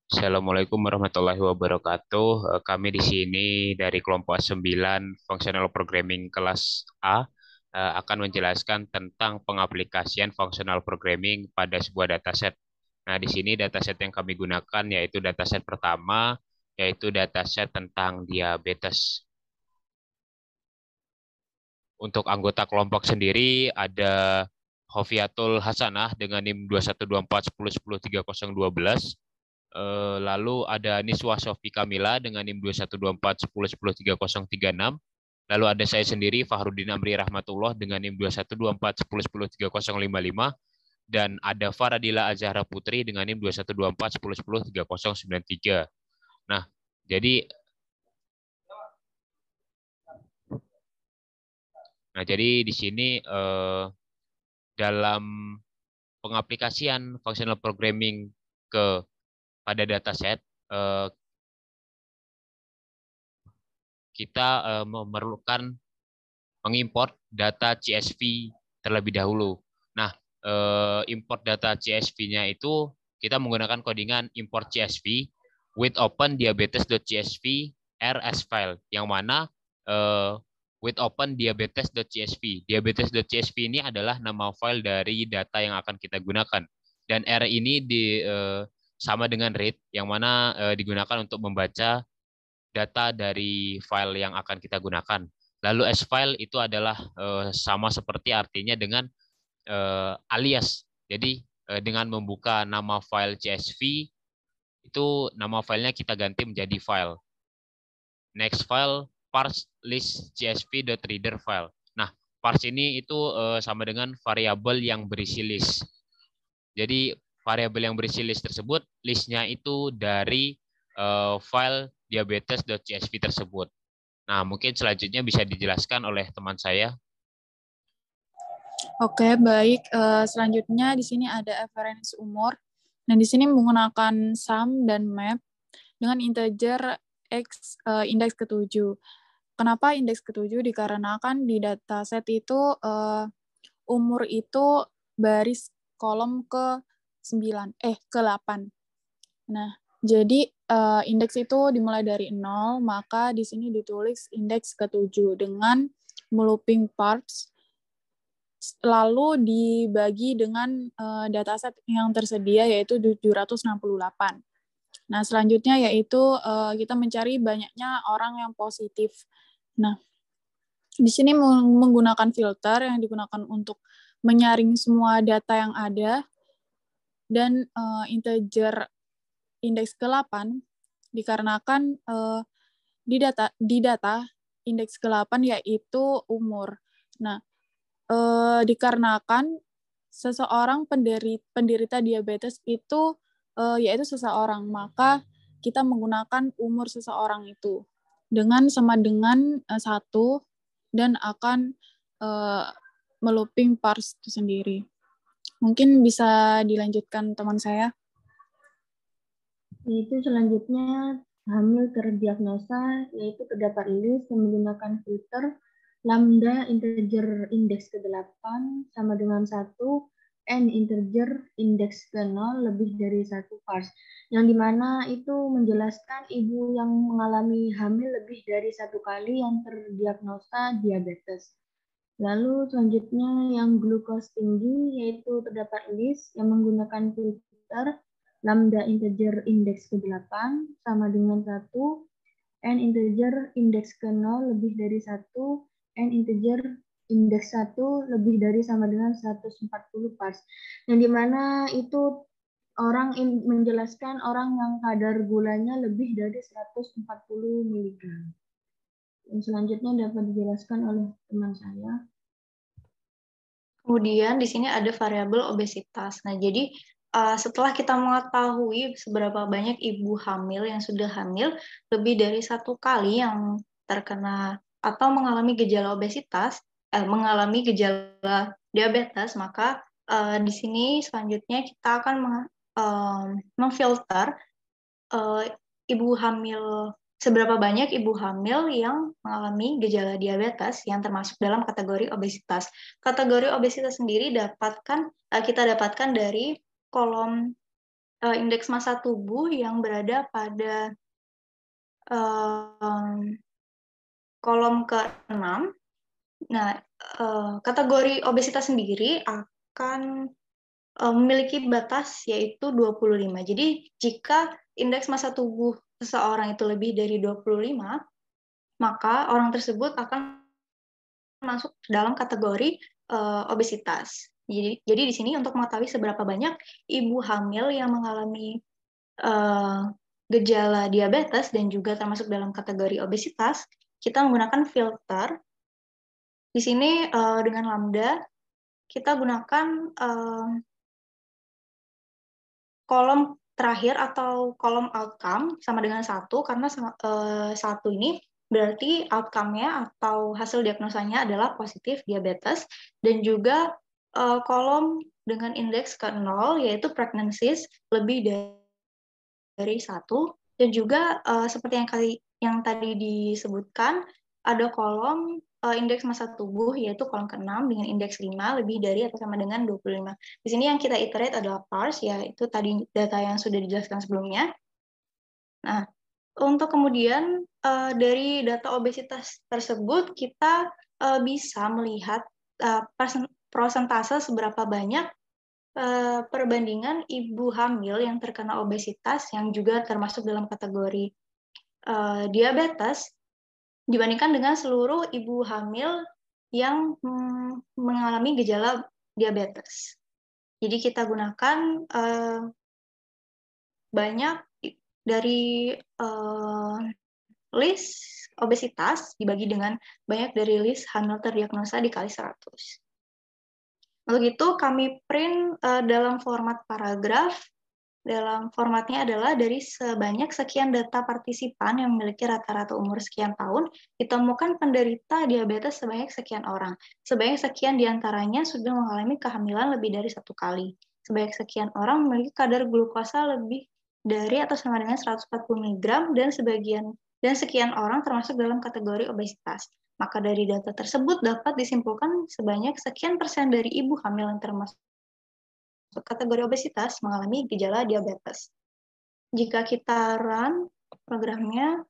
Assalamualaikum warahmatullahi wabarakatuh. Kami di sini dari kelompok 9 Functional Programming kelas A akan menjelaskan tentang pengaplikasian functional programming pada sebuah dataset. Nah, di sini dataset yang kami gunakan yaitu dataset pertama, yaitu dataset tentang diabetes. Untuk anggota kelompok sendiri ada Hofiatul Hasanah dengan NIM 212410103012. Lalu ada Niswa Sofi Kamila dengan NIM 212410103036. Lalu ada saya sendiri Fahrudin Amri Rahmatullah dengan NIM 212410103055. Dan ada Faradila Azhara Putri dengan NIM 212410103093. Nah, jadi jadi di sini dalam pengaplikasian functional programming ke pada dataset, eh, kita memerlukan mengimport data CSV terlebih dahulu. Nah, import data CSV-nya itu kita menggunakan codingan import CSV with open diabetes.csv rs file, yang mana with open diabetes.csv. Diabetes.csv ini adalah nama file dari data yang akan kita gunakan. Dan R ini sama dengan read, yang mana digunakan untuk membaca data dari file yang akan kita gunakan. Lalu S file itu adalah sama seperti artinya dengan alias. Jadi dengan membuka nama file CSV, itu nama filenya kita ganti menjadi file. Next file parse list csv.reader file. Nah, parse ini itu sama dengan variabel yang berisi list. Jadi variabel yang berisi list tersebut, listnya itu dari file diabetes.csv tersebut. Nah, mungkin selanjutnya bisa dijelaskan oleh teman saya. Oke, baik. Selanjutnya di sini ada referensi umur. Nah, di sini menggunakan sum dan map dengan integer x indeks ke-7. Kenapa indeks ke-7? Dikarenakan di dataset itu umur itu baris kolom ke-9, ke-8. Nah, jadi indeks itu dimulai dari 0, maka di sini ditulis indeks ke-7 dengan looping parts, lalu dibagi dengan dataset yang tersedia yaitu 768. Nah, selanjutnya yaitu kita mencari banyaknya orang yang positif. Nah, di sini menggunakan filter yang digunakan untuk menyaring semua data yang ada, dan integer indeks ke-8 dikarenakan di data indeks ke-8 yaitu umur. Nah, dikarenakan seseorang penderita diabetes itu yaitu seseorang, maka kita menggunakan umur seseorang itu dengan sama dengan 1 dan akan melooping parse itu sendiri. Mungkin bisa dilanjutkan teman saya. Yaitu selanjutnya hamil terdiagnosa, yaitu terdapat list yang menggunakan filter lambda integer indeks ke-8 sama dengan 1, n integer indeks ke-0 lebih dari 1 parse, yang dimana itu menjelaskan ibu yang mengalami hamil lebih dari 1 kali yang terdiagnosa diabetes. Lalu selanjutnya yang glukos tinggi, yaitu terdapat list yang menggunakan filter lambda integer indeks ke-8 sama dengan 1, n integer indeks ke-0 lebih dari 1, n integer indeks 1 lebih dari sama dengan 140 parse. Yang dimana itu orang menjelaskan orang yang kadar gulanya lebih dari 140 mg. Yang selanjutnya dapat dijelaskan oleh teman saya. Kemudian di sini ada variabel obesitas. Nah, jadi setelah kita mengetahui seberapa banyak ibu hamil yang sudah hamil lebih dari 1 kali yang terkena atau mengalami gejala obesitas, mengalami gejala diabetes, maka di sini selanjutnya kita akan memfilter ibu hamil, seberapa banyak ibu hamil yang mengalami gejala diabetes yang termasuk dalam kategori obesitas. Kategori obesitas sendiri kita dapatkan dari kolom indeks massa tubuh yang berada pada kolom ke-6. Nah, kategori obesitas sendiri akan memiliki batas yaitu 25. Jadi jika indeks massa tubuh seseorang itu lebih dari 25, maka orang tersebut akan masuk dalam kategori obesitas. Jadi di sini untuk mengetahui seberapa banyak ibu hamil yang mengalami gejala diabetes dan juga termasuk dalam kategori obesitas, kita menggunakan filter. Di sini dengan lambda kita gunakan kolom terakhir atau kolom outcome sama dengan 1, karena 1 ini berarti outcome-nya atau hasil diagnosanya adalah positif diabetes, dan juga kolom dengan indeks ke 0 yaitu pregnancies lebih dari 1, dan juga seperti yang tadi disebutkan ada kolom indeks massa tubuh yaitu kolom ke-6 dengan indeks 5 lebih dari atau sama dengan 25. Di sini yang kita iterate adalah PARS, yaitu tadi data yang sudah dijelaskan sebelumnya. Nah, untuk kemudian dari data obesitas tersebut kita bisa melihat persentase seberapa banyak perbandingan ibu hamil yang terkena obesitas yang juga termasuk dalam kategori diabetes dibandingkan dengan seluruh ibu hamil yang mengalami gejala diabetes. Jadi kita gunakan banyak dari list obesitas dibagi dengan banyak dari list hamil terdiagnosa dikali 100. Untuk itu kami print dalam format paragraf. Dalam formatnya adalah dari sebanyak sekian data partisipan yang memiliki rata-rata umur sekian tahun, ditemukan penderita diabetes sebanyak sekian orang. Sebanyak sekian diantaranya sudah mengalami kehamilan lebih dari 1 kali. Sebanyak sekian orang memiliki kadar glukosa lebih dari atau sama dengan 140 mg dan sekian orang termasuk dalam kategori obesitas. Maka dari data tersebut dapat disimpulkan sebanyak sekian persen dari ibu hamil yang termasuk kategori obesitas mengalami gejala diabetes. Jika kita run programnya,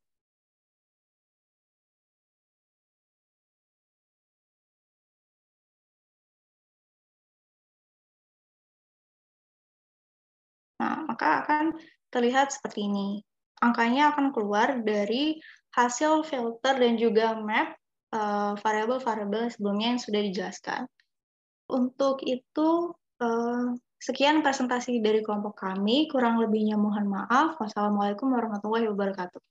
maka akan terlihat seperti ini. Angkanya akan keluar dari hasil filter dan juga map variabel-variabel sebelumnya yang sudah dijelaskan. Untuk itu, sekian presentasi dari kelompok kami. Kurang lebihnya mohon maaf. Wassalamualaikum warahmatullahi wabarakatuh.